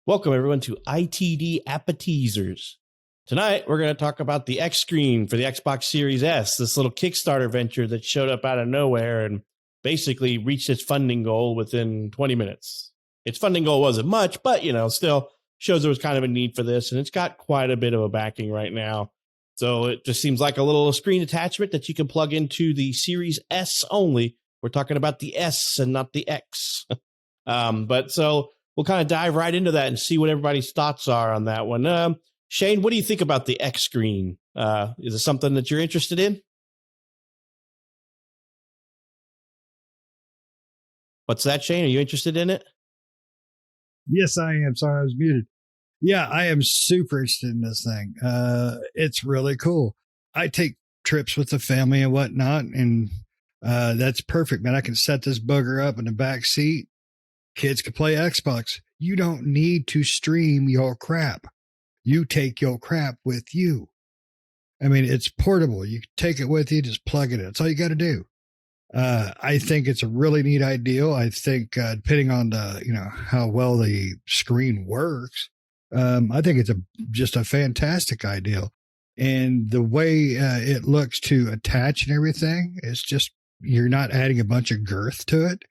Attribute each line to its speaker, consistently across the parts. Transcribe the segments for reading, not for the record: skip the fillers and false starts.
Speaker 1: Welcome, everyone, to ITD Appetizers. Tonight, we're going to talk about the xScreen for the Xbox Series S, this little Kickstarter venture that showed up out of nowhere and basically reached its funding goal within 20 minutes. Its funding goal wasn't much, but, still shows there was kind of a need for this, and it's got quite a bit of a backing right now. So it just seems like a little screen attachment that you can plug into the Series S only. We're talking about the S and not the X. So we'll kind of dive right into that and see what everybody's thoughts are on that one. Shane, what do you think about the xScreen? Is it something that you're interested in? What's that, Shane? Are you interested in it?
Speaker 2: Yes, I am. Sorry, I was muted. Yeah, I am super interested in this thing. It's really cool. I take trips with the family and whatnot, and that's perfect, man. I can set this bugger up in the back seat. Kids can play Xbox. You don't need to stream your crap. You take your crap with you. I mean, it's portable. You take it with you, just plug it in. That's all you got to do. I think it's a really neat idea. I think depending on how well the screen works, I think it's just a fantastic idea. And the way it looks to attach and everything, it's just, you're not adding a bunch of girth to it.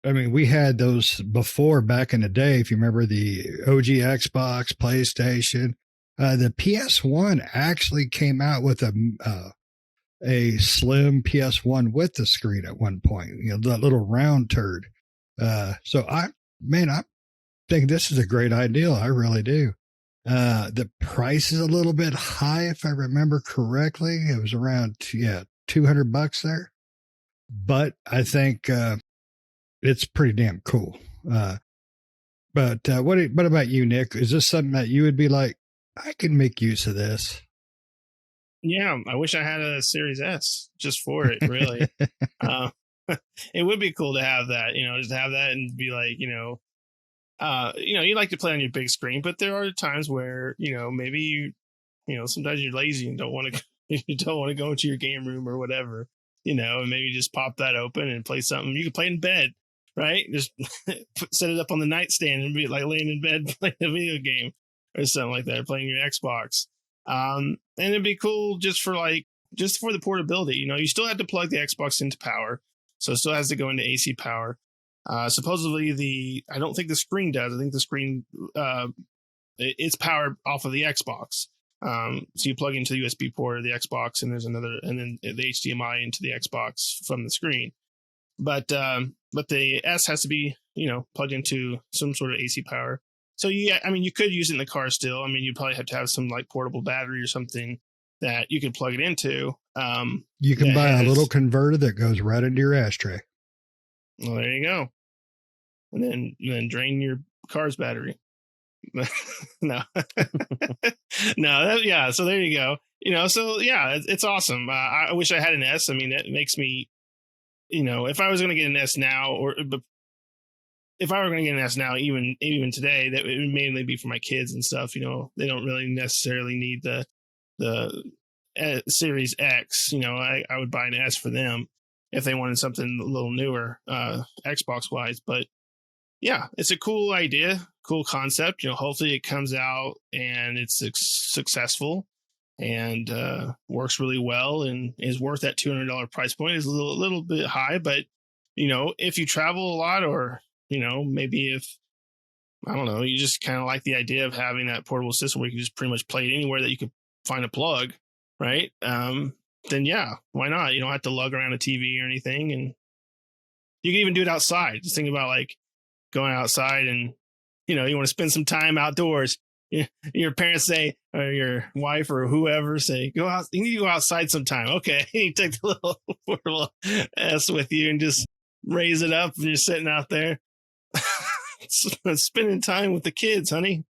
Speaker 2: I mean, we had those before back in the day. If you remember the OG Xbox, PlayStation, the PS1 actually came out with a slim PS1 with the screen at one point, that little round turd. So I think this is a great idea. I really do. The price is a little bit high, if I remember correctly. It was around, $200 there. But I think, it's pretty damn cool. But what about you, Nick? Is this something that you would be like, I can make use of this?
Speaker 3: Yeah, I wish I had a Series S just for it, really. It would be cool to have that, just have that and be like, you like to play on your big screen, but there are times where, maybe sometimes you're lazy and don't want to go into your game room or whatever, and maybe just pop that open and play something. You can play in bed. Right? Just set it up on the nightstand and be like laying in bed playing a video game or something like that, or playing your Xbox. And it'd be cool just for the portability. You still have to plug the Xbox into power, so it still has to go into AC power. Supposedly I don't think the screen does. I think the screen it's powered off of the Xbox. So you plug into the USB port of the Xbox, and then the HDMI into the Xbox from the screen. But the S has to be, plugged into some sort of AC power. So you could use it in the car still. You'd probably have to have some portable battery or something that you could plug it into.
Speaker 2: You can buy a little converter that goes right into your ashtray.
Speaker 3: Well, there you go. And then drain your car's battery. No, no, so there you go. It's awesome. I wish I had an S. It makes me, if I was going to get an S now, even today, that it would mainly be for my kids and stuff. They don't really necessarily need the Series X. I would buy an S for them if they wanted something a little newer, Xbox wise. But yeah, it's a cool idea, cool concept. Hopefully it comes out and it's successful and works really well and is worth that $200 price point. Is a little bit high, but if you travel a lot, or maybe if, I don't know, you just kind of like the idea of having that portable system where you can just pretty much play it anywhere that you could find a plug, right? Then yeah, why not? You don't have to lug around a TV or anything, and you can even do it outside. Just think about going outside and you want to spend some time outdoors. Your parents say, or your wife or whoever say, go out. You need to go outside sometime. Okay, you take the little portable S with you and just raise it up, and you're sitting out there spending time with the kids, honey.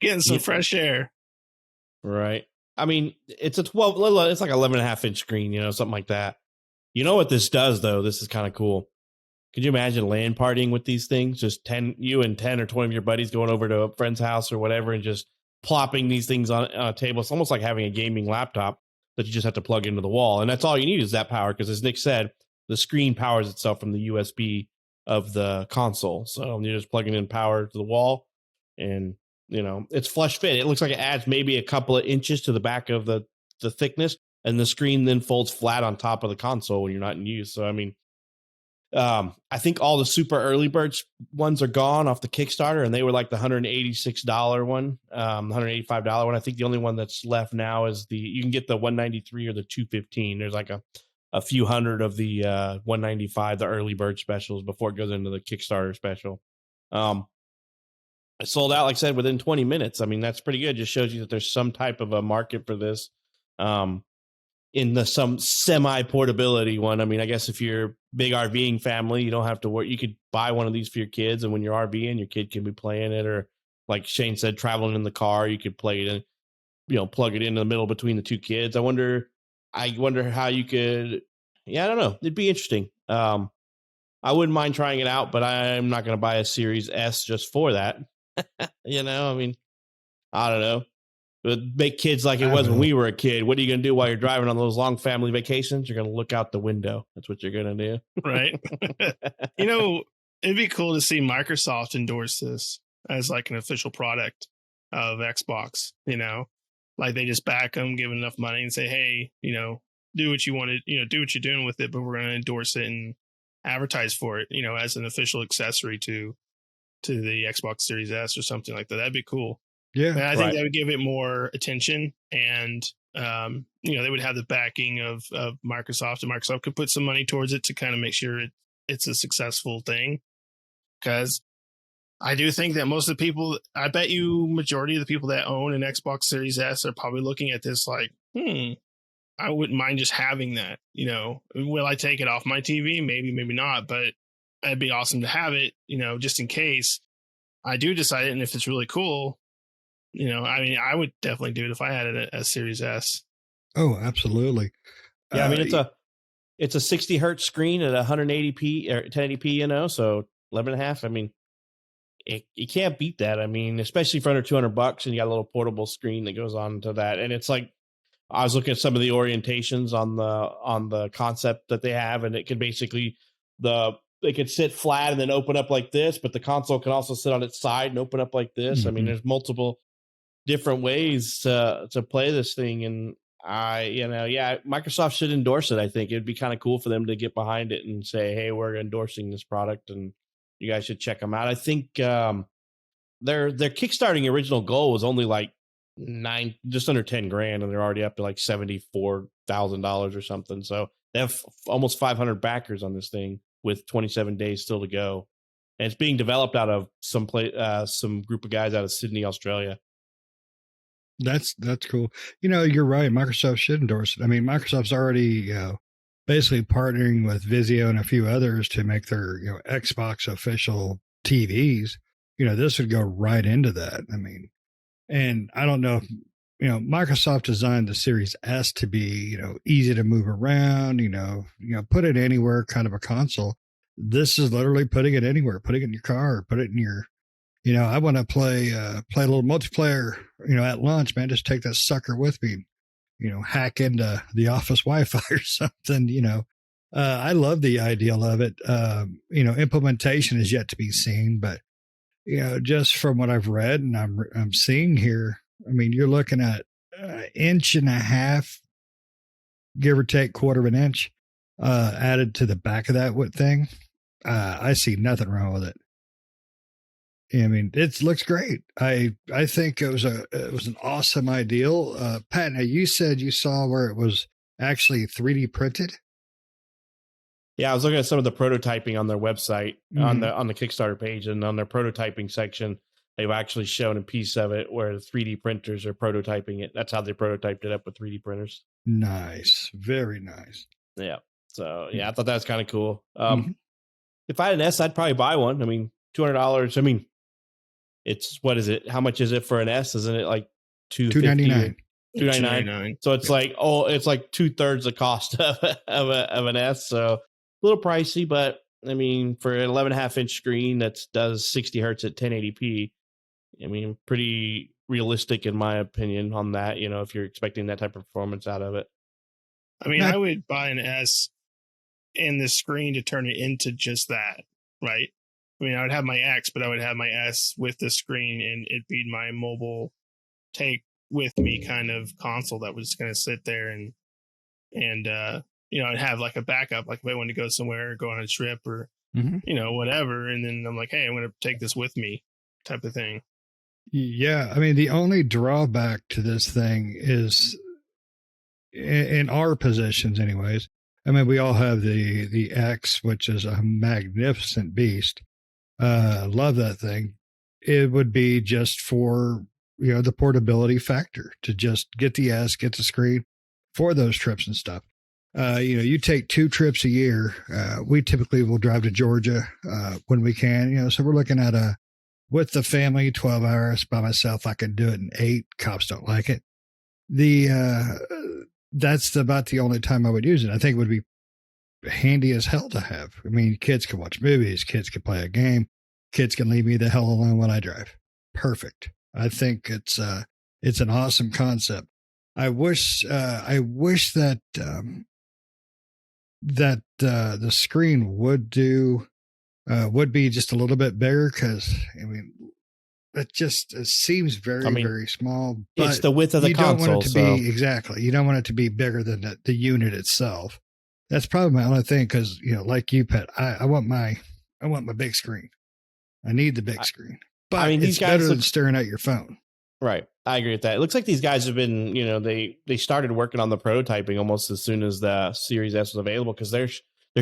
Speaker 3: Getting some fresh air.
Speaker 1: Right. It's a 12. It's like 11.5-inch screen, something like that. You know what this does, though? This is kind of cool. Could you imagine LAN partying with these things? Just 10 or 20 of your buddies going over to a friend's house or whatever and just plopping these things on a table. It's almost like having a gaming laptop that you just have to plug into the wall. And that's all you need is that power, because as Nick said, the screen powers itself from the USB of the console. So you're just plugging in power to the wall, and it's flush fit. It looks like it adds maybe a couple of inches to the back of the thickness, and the screen then folds flat on top of the console when you're not in use. So I mean, I think all the super early birds ones are gone off the Kickstarter, and they were like the $186 one, $185 one. I think the only one that's left now is you can get the 193 or the 215. There's like a few hundred of the 195, the early bird specials before it goes into the Kickstarter special. It sold out, like I said, within 20 minutes. I mean, that's pretty good. Just shows you that there's some type of a market for this. In some semi portability one. I mean, I guess if you're a big RVing family, you don't have to worry. You could buy one of these for your kids, and when you're RVing, your kid can be playing it. Or like Shane said, traveling in the car, you could play it and, plug it in the middle between the two kids. I wonder how you could, I don't know. It'd be interesting. I wouldn't mind trying it out, but I'm not going to buy a Series S just for that. I mean, I don't know. But make kids like it was when we were a kid. What are you going to do while you're driving on those long family vacations? You're going to look out the window. That's what you're going to do.
Speaker 3: Right. It'd be cool to see Microsoft endorse this as like an official product of Xbox, like they just back them, give enough money and say, hey, do what you want to, do what you're doing with it, but we're going to endorse it and advertise for it, as an official accessory to the Xbox Series S or something like that. That'd be cool.
Speaker 2: Yeah,
Speaker 3: and I think that would give it more attention, and they would have the backing of Microsoft, and Microsoft could put some money towards it to kind of make sure it's a successful thing. Because I do think that most of the people, I bet you majority of the people that own an Xbox Series S are probably looking at this like, I wouldn't mind just having that. Will I take it off my TV? Maybe, maybe not, but it'd be awesome to have it, just in case I do decide it, and if it's really cool. I mean, I would definitely do it if I had a Series S.
Speaker 2: Oh, absolutely.
Speaker 1: Yeah, I mean, it's a 60 hertz screen at 180p or 1080p, so 11.5. I mean, you can't beat that. I mean, especially for under $200, and you got a little portable screen that goes on to that. And it's like, I was looking at some of the orientations on the concept that they have, and it can basically they could sit flat and then open up like this, but the console can also sit on its side and open up like this. I mean, there's multiple different ways to play this thing, and Microsoft should endorse it. I think it'd be kind of cool for them to get behind it and say, hey, we're endorsing this product and you guys should check them out. I think their kickstarting original goal was only like just under 10 grand, and they're already up to like $74,000 or something. So they have almost 500 backers on this thing with 27 days still to go, and it's being developed out of some group of guys out of Sydney, Australia.
Speaker 2: That's cool. You're right. Microsoft should endorse it. I mean, Microsoft's already basically partnering with Vizio and a few others to make their Xbox official TVs. This would go right into that. I mean, and I don't know if Microsoft designed the Series S to be easy to move around. Put it anywhere, kind of a console. This is literally putting it anywhere. Putting it in your car, put it in your. I want to play a little multiplayer, at lunch, man. Just take that sucker with me, hack into the office Wi-Fi or something, I love the ideal of it. Implementation is yet to be seen, but, just from what I've read and I'm seeing here, I mean, you're looking at 1.5 inches, give or take 1/4 inch, added to the back of that thing. I see nothing wrong with it. I mean, it looks great. I think it was an awesome ideal. Pat, now you said you saw where it was actually 3D printed.
Speaker 1: Yeah, I was looking at some of the prototyping on their website, on the Kickstarter page, and on their prototyping section, they've actually shown a piece of it where the 3D printers are prototyping it. That's how they prototyped it up with 3D printers.
Speaker 2: Nice, very nice.
Speaker 1: Yeah. So I thought that was kind of cool. If I had an S, I'd probably buy one. I mean, $200. I mean, what is it? How much is it for an S? Isn't it like
Speaker 2: $299?
Speaker 1: $299. So it's like it's like 2/3 the cost of an S. So a little pricey, but I mean, for an 11.5 inch screen that does 60 hertz at 1080p, I mean, pretty realistic in my opinion on that. If you're expecting that type of performance out of it.
Speaker 3: I mean, I would buy an S and the screen to turn it into just that. right? I mean, I would have my X, but I would have my S with the screen, and it'd be my mobile take with me kind of console that was going to sit there and I'd have like a backup, like if I wanted to go somewhere or go on a trip or whatever, and then I'm like, hey, I'm going to take this with me, type of thing.
Speaker 2: Yeah, I mean, the only drawback to this thing is in our positions, anyways. I mean, we all have the X, which is a magnificent beast. Love that thing. It would be just for the portability factor to just get the S, get the screen for those trips and stuff. You take 2 trips a year. We typically will drive to Georgia when we can. So we're looking at with the family 12 hours. By myself, I can do it in 8. Cops don't like it. That's about the only time I would use it. I think it would be handy as hell to have. I mean, kids can watch movies, kids can play a game, kids can leave me the hell alone when I drive. Perfect. I think it's an awesome concept. I wish that the screen would be just a little bit bigger, because I mean, it seems very small. But
Speaker 1: it's the width of the console.
Speaker 2: You don't want it to be exactly. You don't want it to be bigger than the unit itself. That's probably my only thing, because like you, Pet, I want my big screen. I need the big screen. But I mean, it's better than staring at your phone.
Speaker 1: Right. I agree with that. It looks like these guys have been, they started working on the prototyping almost as soon as the Series S was available, because they're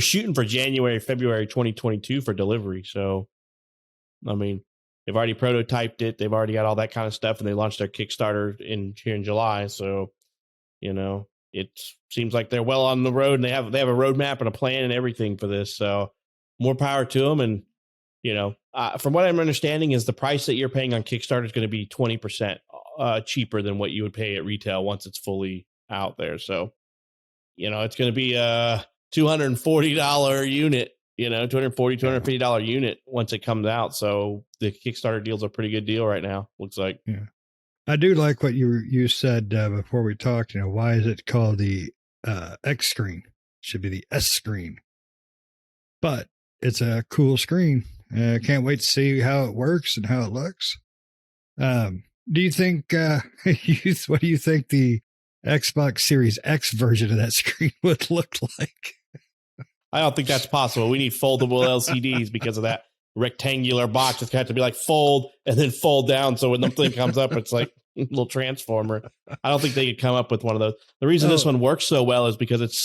Speaker 1: shooting for January, February 2022 for delivery. So, I mean, they've already prototyped it. They've already got all that kind of stuff, and they launched their Kickstarter here in July. So, it seems like they're well on the road, and they have a roadmap and a plan and everything for this. So, more power to them. And from what I'm understanding, is the price that you're paying on Kickstarter is going to be 20% cheaper than what you would pay at retail once it's fully out there. So, it's going to be a $240 unit, $250 unit once it comes out. So the Kickstarter deal's a pretty good deal right now, looks like.
Speaker 2: Yeah. I do like what you said before we talked. Why is it called the xScreen? Should be the xScreen. But it's a cool screen. I can't wait to see how it works and how it looks. Do you think, what do you think the Xbox Series X version of that screen would look like?
Speaker 1: I don't think that's possible. We need foldable LCDs because of that rectangular box. It's got to be like fold and then fold down. So when the thing comes up, it's like a little transformer. I don't think they could come up with one of those. The reason this one works so well is because it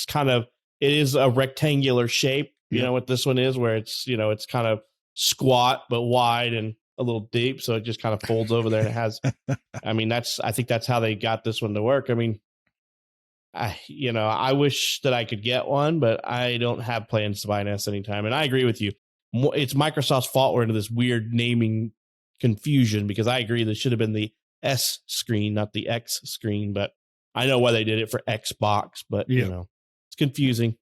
Speaker 1: is a rectangular shape. What this one is, where it's, it's kind of squat, but wide and a little deep. So it just kind of folds over there. And it has, I think that's how they got this one to work. I mean, I wish that I could get one, but I don't have plans to buy an S anytime. And I agree with you. It's Microsoft's fault we're into this weird naming confusion, because I agree this should have been the S screen, not the X screen. But I know why they did it for Xbox, but it's confusing.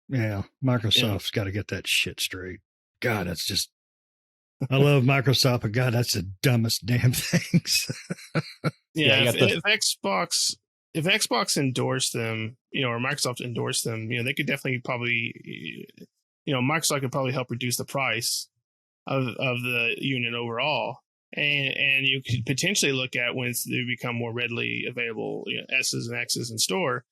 Speaker 2: Yeah, Microsoft's got to get that shit straight. God, that's just, I love Microsoft, but God, that's the dumbest damn things.
Speaker 3: If Xbox endorsed them, or Microsoft endorsed them, they could definitely probably, Microsoft could probably help reduce the price of the unit overall. And you could potentially look at, when they become more readily available, S's and X's in store,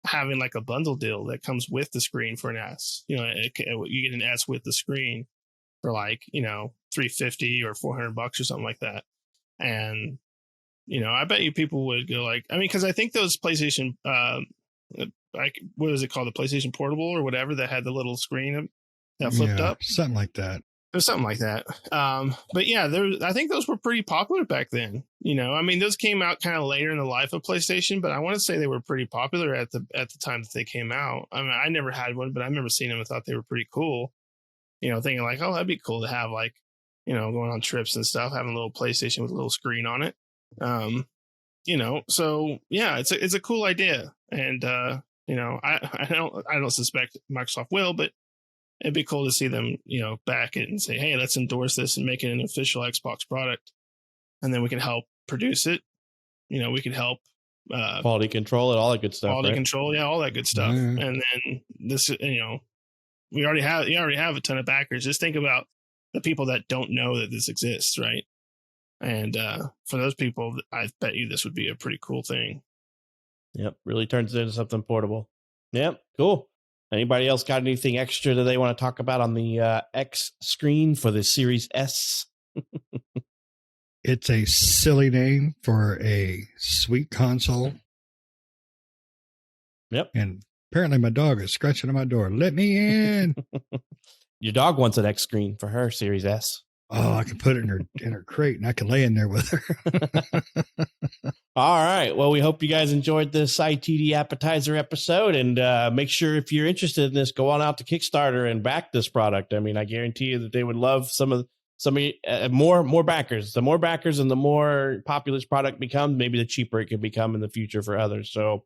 Speaker 3: having like a bundle deal that comes with the screen for an S. You get an S with the screen for like, $350 or $400 or something like that. And, I bet you people would go like, because I think those PlayStation, what is it called? The PlayStation Portable or whatever, that had the little screen that flipped up.
Speaker 2: Something like that.
Speaker 3: There's something like that. But yeah, I think those were pretty popular back then. Those came out kind of later in the life of PlayStation, but I want to say they were pretty popular at the time that they came out. I never had one, but I remember seeing them and thought they were pretty cool. Thinking like, oh, that'd be cool to have, like, going on trips and stuff, having a little PlayStation with a little screen on it. So yeah, it's a cool idea. And I don't suspect Microsoft will, but it'd be cool to see them, back it and say, hey, let's endorse this and make it an official Xbox product. And then we can help produce it. We could help
Speaker 1: quality control and all that good stuff.
Speaker 3: Quality control, yeah, all that good stuff. Mm-hmm. And then this, you already have a ton of backers. Just think about the people that don't know that this exists, right? And for those people, I bet you this would be a pretty cool thing.
Speaker 1: Yep, really turns it into something portable. Yep, cool. Anybody else got anything extra that they want to talk about on the xScreen for the Series S?
Speaker 2: It's a silly name for a sweet console.
Speaker 1: Yep.
Speaker 2: And apparently my dog is scratching at my door. Let me in.
Speaker 1: Your dog wants an xScreen for her Series S.
Speaker 2: Oh, I can put it in her crate and I can lay in there with her.
Speaker 1: All right. Well, we hope you guys enjoyed this ITD appetizer episode, and make sure if you're interested in this, go on out to Kickstarter and back this product. I mean, I guarantee you that they would love some more backers. The more backers and the more popular this product becomes, maybe the cheaper it can become in the future for others. So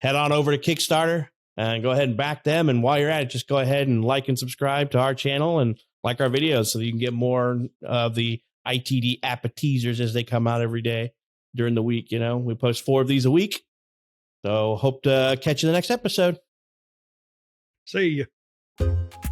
Speaker 1: head on over to Kickstarter and go ahead and back them. And while you're at it, just go ahead and like and subscribe to our channel and like our videos so that you can get more of the ITD appetizers as they come out every day during the week. You know, we post 4 of these a week. So hope to catch you in the next episode.
Speaker 2: See you.